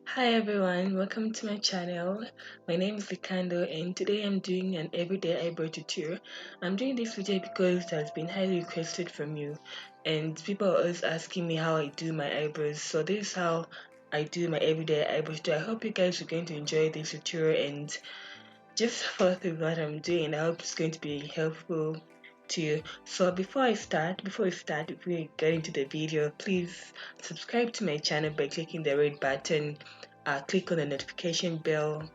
Hi everyone, welcome to my channel. My name is Likando and today I'm doing an everyday eyebrow tutorial. I'm doing this video because it has been highly requested from you and people are always asking me how I do my eyebrows. So this is how I do my everyday eyebrows tutorial. I hope you guys are going to enjoy this tutorial and just follow through what I'm doing. I hope it's going to be helpful to you. So before we get into the video, please subscribe to my channel by clicking the red button, click on the notification bell,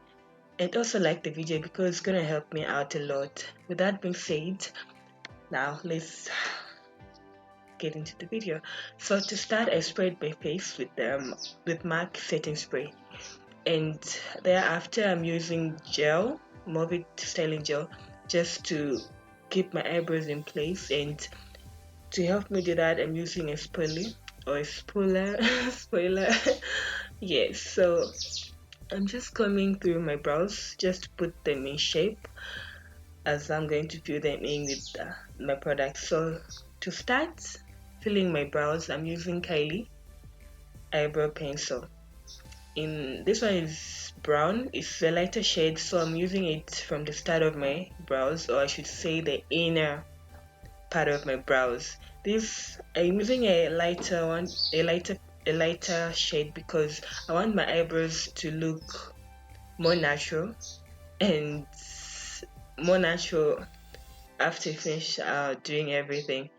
and also like the video because it's gonna help me out a lot. With that being said, now let's get into the video. So to start, I sprayed my face with MAC setting spray, and thereafter I'm using gel, Movit styling gel, just to keep my eyebrows in place. And to help me do that, I'm using a spoolie or a spoiler. Yes, so I'm just combing through my brows just to put them in shape as I'm going to fill them in with my product. So to start filling my brows, I'm using Kylie eyebrow pencil. In this one is brown, it's a lighter shade, so I'm using it from the start of my brows, or I should say the inner part of my brows. This I'm using a lighter one, a lighter shade because I want my eyebrows to look more natural and more natural after I finish doing everything.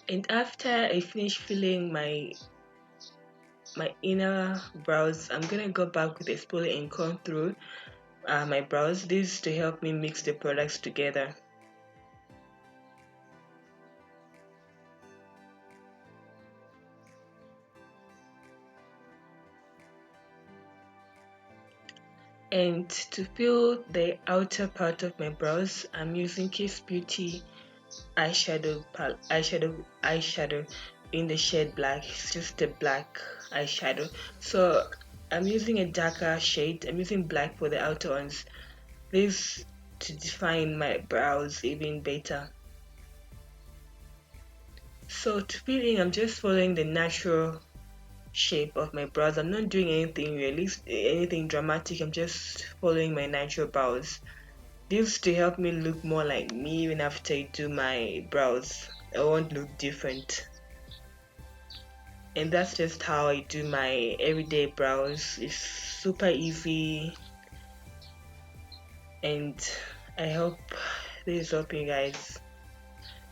And after I finish filling my inner brows, I'm gonna go back with a spoolie and comb through my brows. This is to help me mix the products together. And to fill the outer part of my brows, I'm using Kiss Beauty eyeshadow in the shade black. It's just a black eyeshadow. So I'm using a darker shade. I'm using black for the outer ones. This to define my brows even better. So to fill in, I'm just following the natural shape of my brows. I'm not doing anything anything dramatic. I'm just following my natural brows. This to help me look more like me even after I do my brows. I won't look different. And that's just how I do my everyday brows. It's super easy, and I hope this is helping you guys.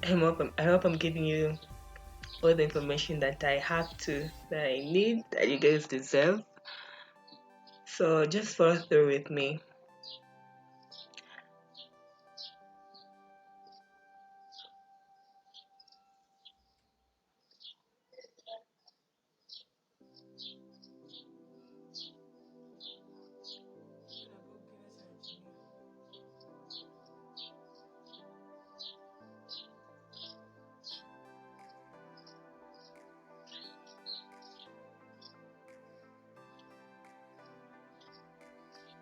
I hope I'm giving you all the information that that I need, that you guys deserve. So just follow through with me.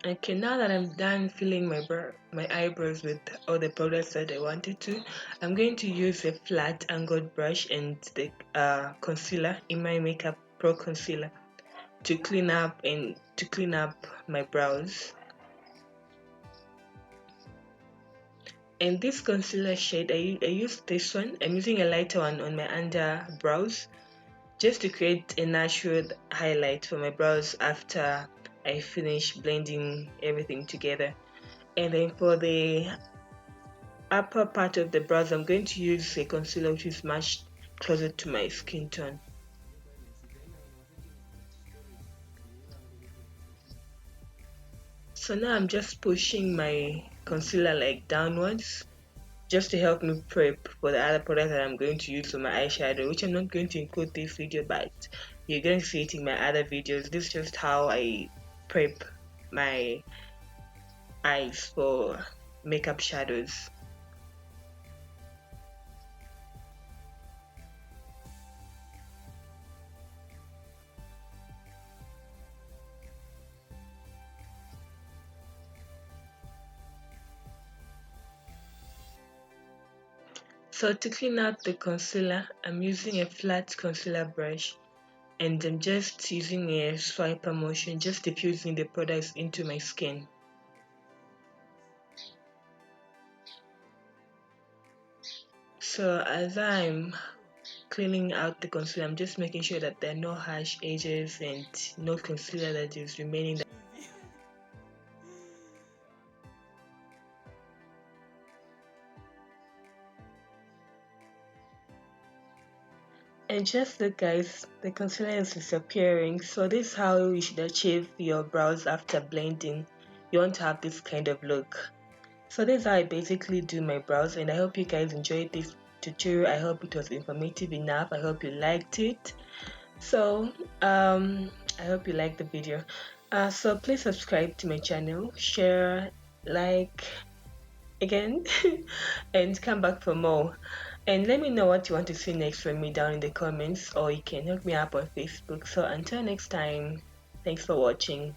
Okay, now that I'm done filling my eyebrows with all the products that I wanted to, I'm going to use a flat angled brush and the concealer in my Makeup Pro concealer to clean up my brows. And this concealer shade, I use this one. I'm using a lighter one on my under brows just to create a natural highlight for my brows after I finish blending everything together. And then for the upper part of the brows, I'm going to use a concealer which is much closer to my skin tone. So now I'm just pushing my concealer like downwards just to help me prep for the other product that I'm going to use for my eyeshadow, which I'm not going to include this video, but you're going to see it in my other videos. This is just how I prep my eyes for makeup shadows. So to clean out the concealer, I'm using a flat concealer brush and I'm just using a swiper motion, just diffusing the products into my skin. So as I'm cleaning out the concealer, I'm just making sure that there are no harsh edges and no concealer that is remaining. And just look guys, the concealer is disappearing. So this is how you should achieve your brows after blending. You want to have this kind of look. So this is how I basically do my brows, and I hope you guys enjoyed this tutorial. I hope it was informative enough. I hope you liked it. So I hope you liked the video. So please subscribe to my channel, share, like again, and come back for more. And let me know what you want to see next from me down in the comments, or you can hook me up on Facebook. So until next time, thanks for watching.